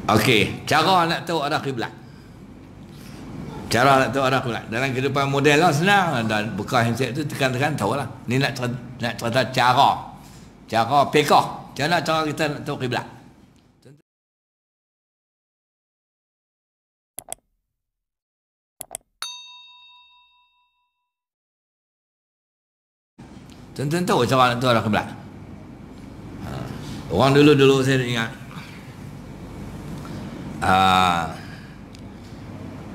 Okey, cara nak tahu arah kiblat. Cara nak tahu arah kiblat dalam kehidupan modern lah senang, dan buka handset tu tekan-tekan tahulah. Ni nak cerita cara pekah. Macam mana cara kita nak tahu kiblat? Tuan-tuan tahu cara nak tahu arah kiblat? Orang dulu saya ingat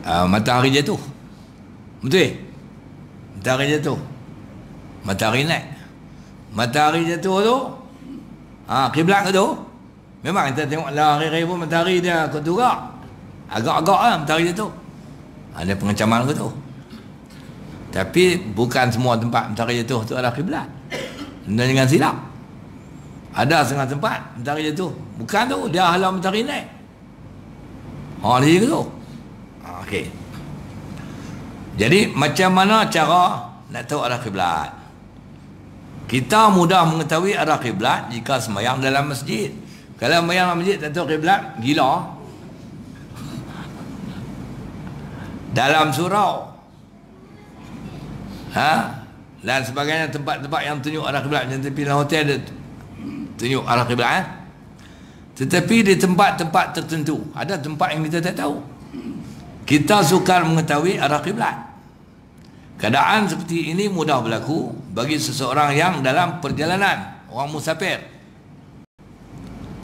matahari jatuh, betul? Matahari jatuh, matahari naik, matahari jatuh tu kiblat tu memang kita tengok lah hari-hari pun matahari dia kot juga agak-agak lah matahari jatuh, ada pengecaman ke tu. Tapi bukan semua tempat matahari jatuh tu adalah kiblat. Dan jangan silap, ada setengah tempat matahari jatuh bukan tu, dia halau matahari naik. Dia ke tu. Okey. Jadi macam mana cara nak tahu arah kiblat? Kita mudah mengetahui arah kiblat jika sembahyang dalam masjid. Kalau sembahyang dalam masjid tak tahu kiblat, gila. Dalam surau, dan sebagainya, tempat-tempat yang tunjuk arah kiblat, macam tepi dalam hotel ada tunjuk arah kiblat. Tetapi di tempat-tempat tertentu, ada tempat yang kita tak tahu, kita sukar mengetahui arah kiblat. Keadaan seperti ini mudah berlaku bagi seseorang yang dalam perjalanan, orang musafir.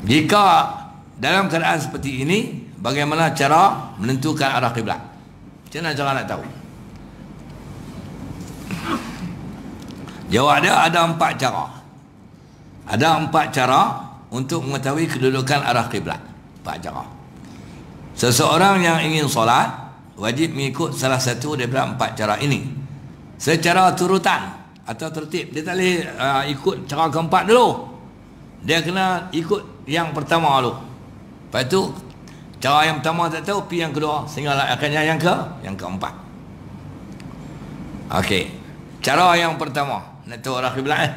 Jika dalam keadaan seperti ini, bagaimana cara menentukan arah kiblat? Macam mana cara nak tahu? Jawab dia ada 4 cara. Ada 4 cara untuk mengetahui kedudukan arah kiblat. 4 cara. Seseorang yang ingin solat wajib mengikut salah satu daripada 4 cara ini secara turutan atau tertib. Dia tak boleh ikut cara keempat dulu. Dia kena ikut yang pertama dulu. Lepas tu cara yang pertama tak tahu, pergi yang kedua, sehingga akhirnya yang keempat. Okey. Cara yang pertama nak tahu arah kiblat.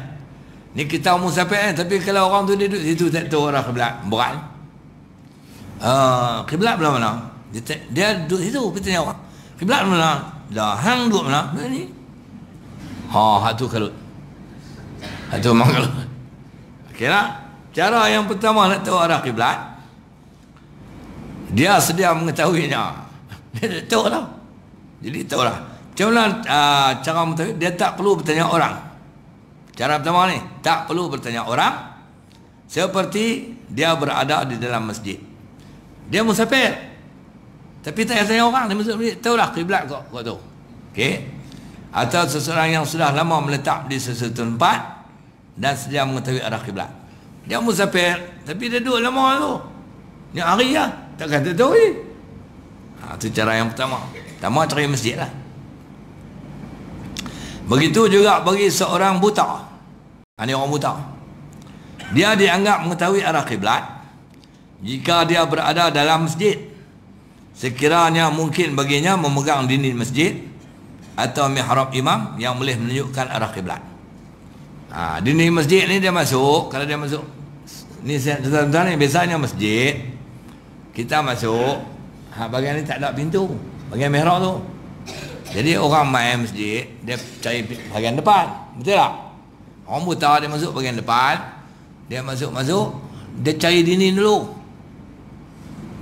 Ni kita musafir tapi kalau orang tu duduk situ tak tahu arah kiblat, berat. Kiblat belah mana? Dia duduk situ, kita tanya orang, kiblat mana? Dah hang duduk mana? Ni. Hak tu kalut. Hak tu memang kalut. Okeylah. Cara yang pertama nak tahu arah kiblat, dia sedia mengetahuinya. Dia tak tahu lah. Jadi tahu lah. Macam mana cara mengetahui? Dia tak perlu bertanya orang. Cara pertama ni, tak perlu bertanya orang, seperti dia berada di dalam masjid. Dia musafir, tapi tak payah tanya orang, dia masjid, tahulah kiblat kok tu. Okey. Atau seseorang yang sudah lama meletak di sesuatu tempat dan sedia mengetahui arah kiblat. Dia musafir, tapi dia duduk lama tu. Ni hari lah, takkan tak tahu ni. Itu cara yang pertama. Pertama cari masjid lah. Begitu juga bagi seorang buta. Ini orang buta. Dia dianggap mengetahui arah kiblat jika dia berada dalam masjid, sekiranya mungkin baginya memegang dinding masjid atau mihrab imam yang boleh menunjukkan arah kiblat. Dinding masjid ni dia masuk, kalau dia masuk ni tuan-tuan ni biasanya masjid kita masuk, bahagian ni tak ada pintu, bahagian mihrab tu. Jadi orang main masjid dia cari bahagian depan, betul tak? Orang buta dia masuk bahagian depan, dia masuk dia cari dinding dulu.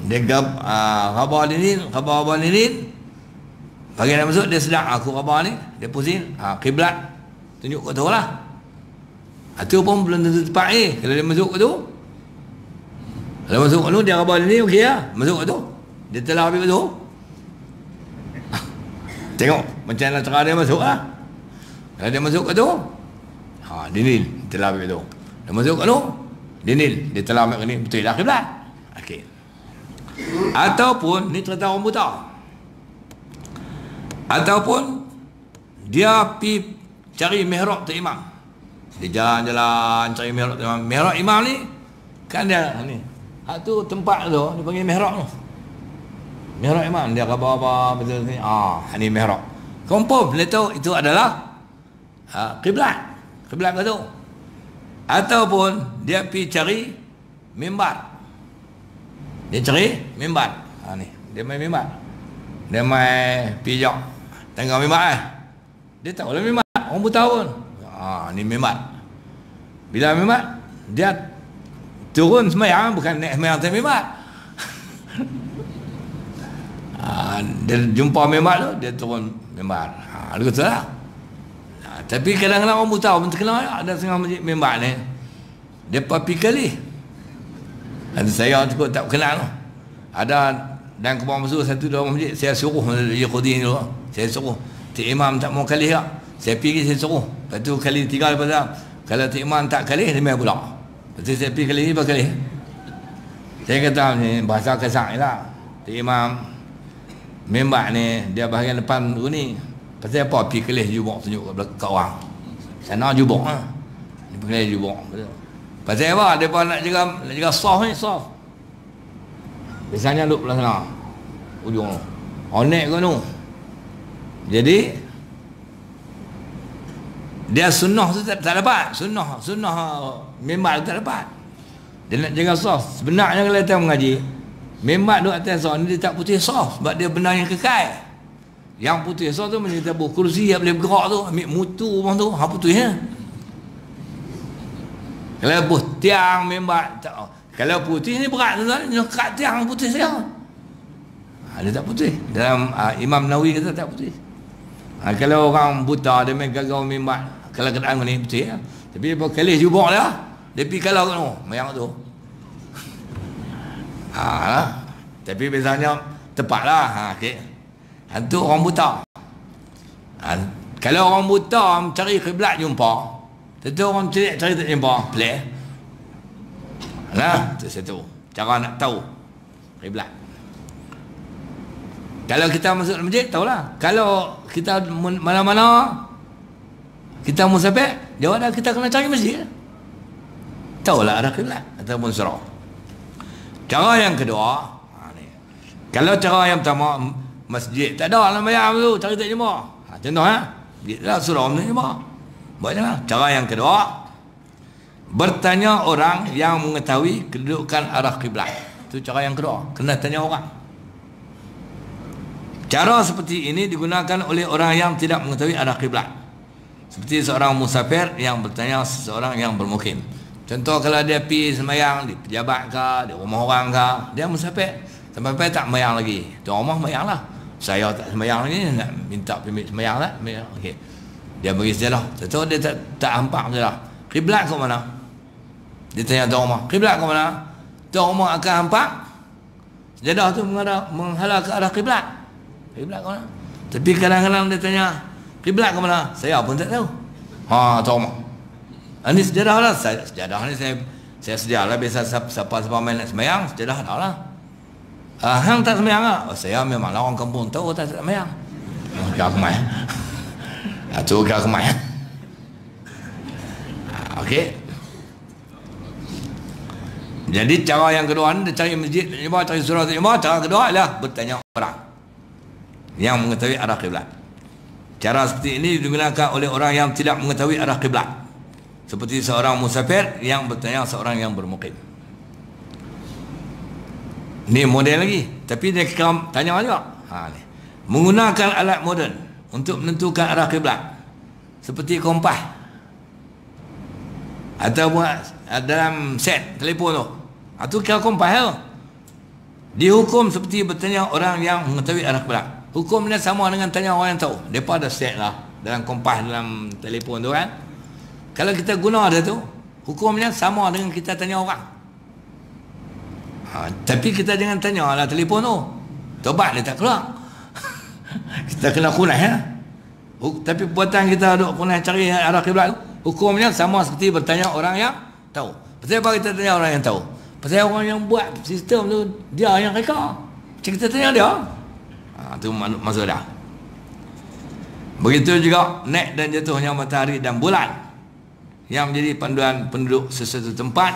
Dia khabar dinding, bahagian dia masuk dia sedang aku khabar ni, dia pusing, kiblat tunjuk kat tu lah. Itu pun belum tentu tepat ni. Kalau dia masuk kat tu, kalau masuk kat tu dia khabar dinding, okey lah. Masuk kat tu, dia telah habis kat tu. Tengok macam mana cara dia masuk lah. Kalau dia masuk kat tu, dinding telah ambil tu. Dia masuk kat tu, dinding dia telah ambil kat ni, betul lah kiblat. Okey. Ataupun ni cerita orang buta. Ataupun dia pergi cari mihrab tu imam. Dia jalan-jalan cari mihrab tu imam. Mihrab imam ni kan dia ni. Hak tu tempat tu dia panggil mihrab tu. Mihrab imam dia khabar apa betul ni. Ni mihrab. Confirm dia tahu itu adalah kiblat. Kiblat ke tu. Ataupun dia pergi cari mimbar. Dia cari mimbar. Ni, dia main mimbar. Dia main pijak tengah mimbar Dia tahu lah mimbar. Orang buta pun. Ni mimbar. Bila mimbar, dia turun semayang, bukan naik semayang atas mimbar. Dia jumpa mimbar tu, dia turun mimbar. Dia kata lah. Tapi kadang-kadang orang buta pun terkenal ada setengah masjid mimbar ni. Dia papi kali. Ada saya tu tak kenal tu. Ada dan kebawah masuk satu dua masjid, saya suruh Yahudi ni dulu. Saya suruh. Tik Imam tak mau kali tak. Saya pergi saya suruh. Lepas tu kali 3 lepas tu. Kalau Tik Imam tak kali, dia main pula. Lepas tu saya pergi kali ni, berkali. Saya kata ni bahasa kasar ni lah. Tik Imam mimbar ni, dia bahagian depan tu ni. Pasal apa pergi kelih jubuk tunjuk kat orang. Sana jubuk lah. Dia pergi jubuk. Pasal apa? Dia nak jaga soft ni, soft. Biasanya duduk belah sana. Ujung tu. Onek ke tu. Jadi dia sunnah tu tak dapat. Sunnah mimbar tu tak dapat. Dia nak jaga soft. Sebenarnya kalau kita mengaji, mimbar duduk atas soft ni dia tak putih soft. Sebab dia benar yang kekal. Yang putih soft tu macam kita buat kursi yang boleh bergerak tu. Ambil mutu orang tu. Putihnya. Kalau buh tiang mimbar tak. Kalau putih ni berat tuan-tuan, dia kat tiang putih saya. Dia tak putih. Dalam Imam Nawawi kata tak putih. Kalau orang buta dia main gagau mimbar, kalau keadaan ni putih ya. Tapi apa kali jubuk dia, dia pergi kalau tu, mayang tu. Tapi biasanya tepatlah. Okey. Itu orang buta. Kalau orang buta cari kiblat jumpa, tentu orang cari tak jumpa, play. Itu satu cara nak tahu kiblat. Kalau kita masuk masjid, tahulah. Kalau kita mana-mana kita musafir, jawab dah kita kena cari masjid. Tahulah arah kiblat ataupun surau. Cara yang kedua, kalau cara yang pertama masjid tak ada dalam bayar tu, cari tak jumpa. Contoh masjid surau ni jumpa. Buat jangan. Cara yang kedua, bertanya orang yang mengetahui kedudukan arah kiblat. Itu cara yang kedua. Kena tanya orang. Cara seperti ini digunakan oleh orang yang tidak mengetahui arah kiblat. Seperti seorang musafir yang bertanya seseorang yang bermukim. Contoh kalau dia pergi semayang di pejabat ke, di rumah orang ke, dia musafir. Sampai tak semayang lagi. Tuan rumah semayang lah. Saya tak semayang lagi, nak minta permit semayang lah. Okay. Dia bagi sejadah. Contoh dia tak hampak sejadah. Kiblat ke mana? Dia tanya tuan rumah, kiblat ke mana? Tuan rumah akan hampak sejadah tu menghala ke arah kiblat. Kiblat ke mana? Tapi kadang-kadang dia tanya, kiblat ke mana? Saya pun tak tahu. Tuan rumah. Ini sejadah lah. Sejadah ni saya sedia lah. Biasa siapa main nak semayang, sejadah dah lah. Hang tak semayang lah? Saya memanglah orang kampung tahu tak semayang. Kau kemai. Itu kau kemai. Okey. Jadi cara yang kedua ni dia cari masjid, cari surau, cara kedua adalah bertanya orang yang mengetahui arah kiblat. Cara seperti ini digunakan oleh orang yang tidak mengetahui arah kiblat. Seperti seorang musafir yang bertanya seorang yang bermukim. Ni model lagi, tapi dia tanya juga. Ni. Menggunakan alat moden untuk menentukan arah kiblat. Seperti kompas. Atau dalam set telefon tu. Itu kira kompas tu. Dihukum seperti bertanya orang yang mengetahui arah kiblat. Hukumnya sama dengan tanya orang yang tahu. Mereka ada set lah dalam kompas dalam telefon tu kan. Kalau kita guna dia tu, hukumnya sama dengan kita tanya orang. Tapi kita jangan tanya lah telefon tu. Tobat dia tak keluar. Kita kena kunai ya. Tapi buatan kita duk kunai cari arah kiblat tu, hukumnya sama seperti bertanya orang yang tahu. Pasal apa kita tanya orang yang tahu? Pasal orang yang buat sistem tu, dia yang reka. Macam kita tanya dia. Itu maksud dah. Begitu juga naik dan jatuhnya matahari dan bulan yang menjadi panduan penduduk sesuatu tempat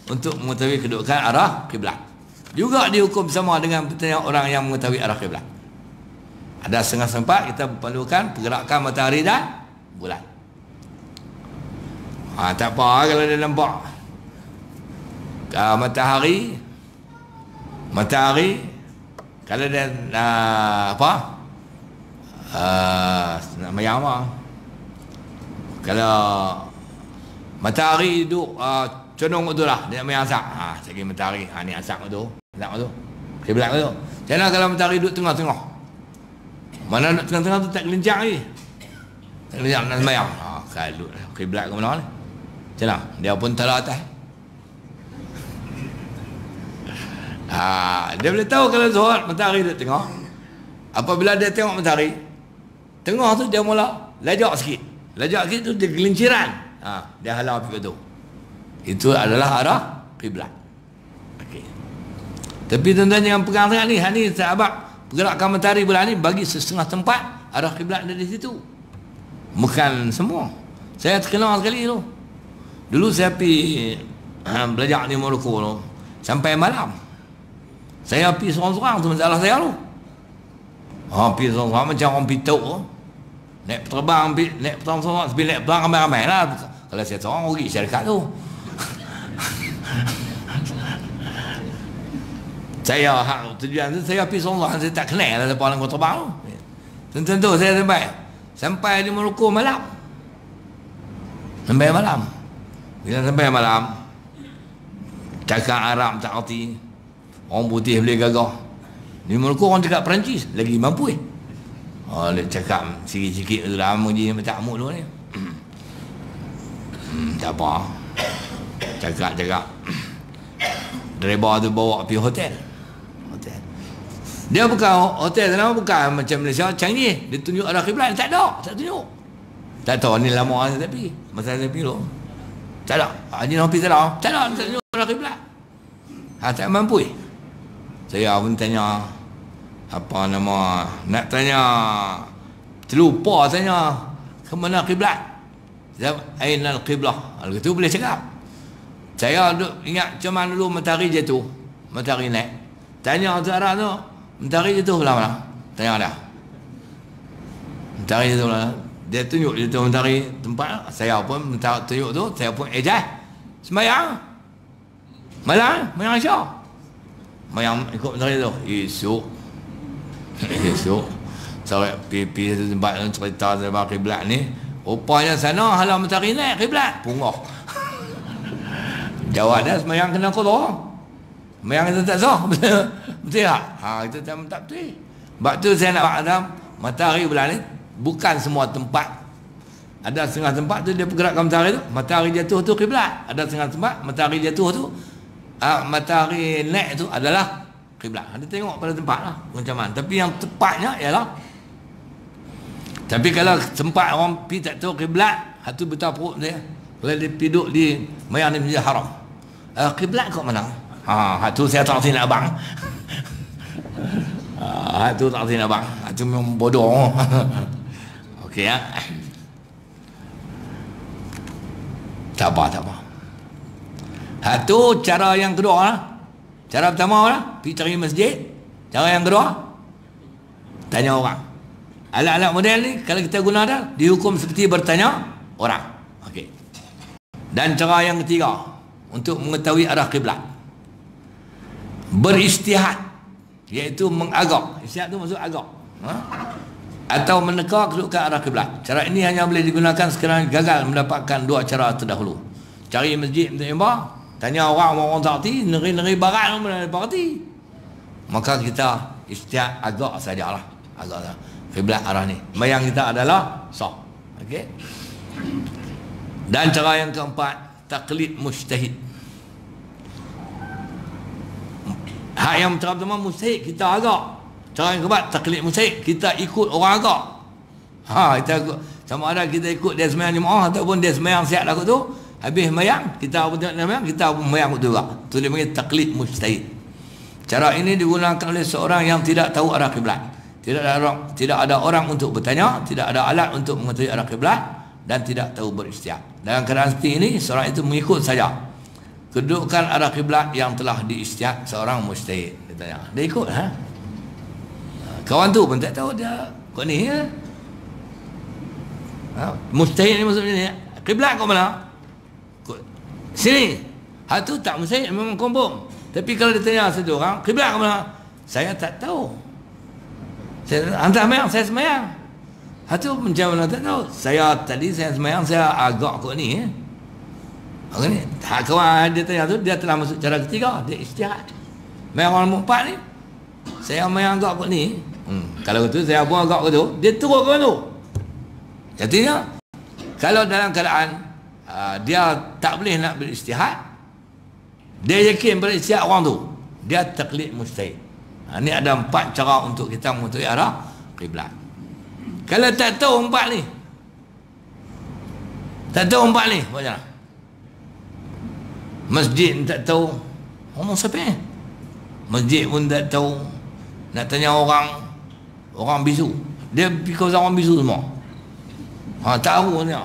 untuk mengetahui kedudukan arah kiblat. Juga dihukum sama dengan bertanya orang yang mengetahui arah kiblat. Ada setengah tempat kita perlukan pergerakan matahari dan bulan. Tak apa kalau dia nampak matahari Matahari kalau dia apa? Nak mayang apa? Kalau matahari duduk condong tu lah, dia mayang asak. Segi matahari, ni asak tu. Asak tu. Kiblat tu. Macam mana kalau matahari duduk tengah-tengah? Mana duduk tengah-tengah tu tak gelincang lagi. Tak gelincang nak sembahyang. Kalau kiblat ke mana ni? Macam mana? Dia pun telah atas. Dia boleh tahu kalau Zuhur matahari duduk tengah. Apabila dia tengok matahari tengah tu, dia mula lajak sikit. Lajak sikit tu dia gelinciran. Dia halau pergi tu. Itu adalah arah kiblat. Okey. Tapi tuan-tuan jangan pegang sangat ni. Ni sahabat pergerakan matahari bulan ni bagi setengah tempat arah kiblat ada di situ. Bukan semua. Saya terkenal sekali tu. Dulu saya pergi belajar di Morocco tu sampai malam. Saya pergi seorang-seorang tu masalah saya tu. Pergi seorang-seorang macam orang pituk tu. Naik terbang, naik petang-petang, sebelum naik petang ramai-ramai lah. Kalau saya seorang, rugi syarikat tu. Saya tujuan tu, saya pergi seorang-seorang, saya tak kenal lah siapa orang terbang tu. Tentu saya sampai di Morocco malam. Sampai malam. Bila sampai malam, cakap Arab tak erti. Orang putih boleh gagah. Di Morocco orang cakap Perancis, lagi mampu dia cakap sikit-sikit tu lama je macam amuk tu ni. Tak apa. Cakap. Driver tu bawa pergi hotel. Dia bukan hotel sana, bukan macam Malaysia canggih. Dia tunjuk arah kiblat, tak ada. Tak tunjuk. Tak tahu ni lama saya tak pergi. Masa saya pergi tu. Tak ada. Haji Nafi tak ada. Tak ada, tak tunjuk arah kiblat. Tak mampu. Saya pun tanya apa nama, nak tanya, terlupa tanya ke mana kiblat. Ainal qiblah. Kalau itu boleh cakap. Saya ingat macam mana dulu matahari jatuh, matahari naik. Tanya tu arah tu, matahari jatuh belah mana? Tanya dah. Matahari jatuh belah. Dia tunjuk jatuh matahari tempat. Saya pun tunjuk tu, saya pun sembahyang. Malam, mayang Isyak. Mayang ikut matahari tu. Esok saya pergi satu tempat cerita tentang kiblat ni, rupanya sana halau matahari naik kiblat pungah. Jawab dia sembahyang kena qada. Sembahyang itu tak sah. Betul tak? Itu tak betul. Sebab tu saya nak faham matahari bulan ni bukan semua tempat. Ada setengah tempat tu dia pergerakan matahari tu, matahari jatuh tu kiblat. Ada setengah tempat matahari jatuh tu matahari naik tu adalah kiblat. Ada tengok pada tempat lah macam mana. Tapi yang tepatnya ialah, tapi kalau tempat orang pergi tak tahu kiblat, hatu betul perut dia. Kalau dia duduk di mayang di Masjid Haram, kiblat kat mana? Hatu saya tak reti nak abang. Hatu tak reti nak abang. Hatu memang bodoh. Okey ya. Tak apa. Hatu cara yang kedua lah. Cara pertama lah, pergi cari masjid. Cara yang kedua, tanya orang. Alat-alat model ni kalau kita guna dah, dihukum seperti bertanya orang. Okey. Dan cara yang ketiga, untuk mengetahui arah kiblat, beristihad, iaitu mengagak. Istihad tu maksud agak. Atau meneka kedudukan arah kiblat. Cara ini hanya boleh digunakan sekiranya gagal mendapatkan dua cara terdahulu. Cari masjid untuk sembah, tanya orang tak erti, neri-neri barat mana tak erti. Maka kita istihad agak sajalah. Agak saja. Kiblat arah ni. Mayang kita adalah sah. Okey. Dan cara yang keempat, taklid mujtahid. Hak yang pertama mujtahid kita agak. Cara yang keempat, taklid mujtahid, kita ikut orang agak. Kita ikut. Sama ada kita ikut dia sembahyang jemaah ataupun dia sembahyang siap lagu tu. Habis mayang, kita pun tengok mayang, kita pun mayang tu juga. Itu dia panggil taklid mujtahid. Cara ini digunakan oleh seorang yang tidak tahu arah kiblat. Tidak ada orang untuk bertanya, tidak ada alat untuk mengetahui arah kiblat, dan tidak tahu beristihad. Dalam keadaan seperti ini, seorang itu mengikut saja kedudukan arah kiblat yang telah diistihad seorang mujtahid. Dia tanya, dia ikut kawan tu pun tak tahu dia kau ni ya. Mujtahid ni maksudnya ni, kiblat kau mana? Sini. Hatu tak mustahil, memang confirm. Tapi kalau dia tanya satu orang, kiblat ke mana? Saya tak tahu. Anda semayang, saya semayang. Itu macam mana tak tahu. Saya semayang, saya agak kot ni. Ni. Kawan dia tanya tu, dia telah masuk cara ketiga. Dia istihad. Mayang orang empat ni, saya mayang agak kot ni. Kalau tu saya pun agak kot tu, dia turun ke mana tu? Artinya, kalau dalam keadaan dia tak boleh nak beristihad, dia yakin beristihad orang tu, dia taklid mustahil. Ni ada 4 cara untuk kita mengetahui arah kiblat. Kalau tak tahu 4 ni, macam mana? Masjid tak tahu, ngomong siapa? Masjid pun tak tahu, nak tanya orang bisu, dia fikir orang bisu semua. Tahu ni.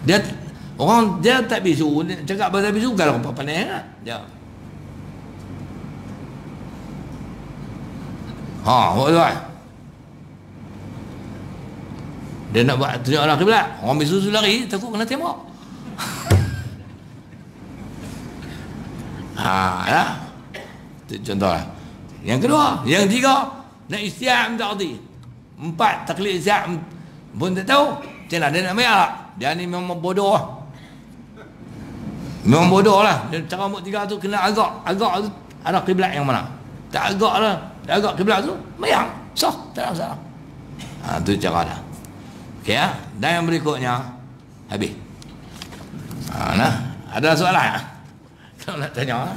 Dia tak bisu, dia cakap pasal bisu kalau apa pandai kan? Dia. Betul. Dia nak buat tunjuk arah kiblat. Orang bisu lari, takut kena tembak. Itu contoh lah. Yang kedua, yang ketiga, nak istihad minta qadi. 4 taklid istihad pun tak tahu. Macam mana dia nak mayar? Dia ni memang bodoh lah. Memang bodoh lah. Dia cara nombor 3 tu kena agak tu arah kiblat yang mana? Tak agak lah. Tak agak kiblat tu, mayang. Sah, tak ada masalah. Itu cara dah. Okey ya. Dan yang berikutnya, habis. Ada soalan? Kalau nak tanya,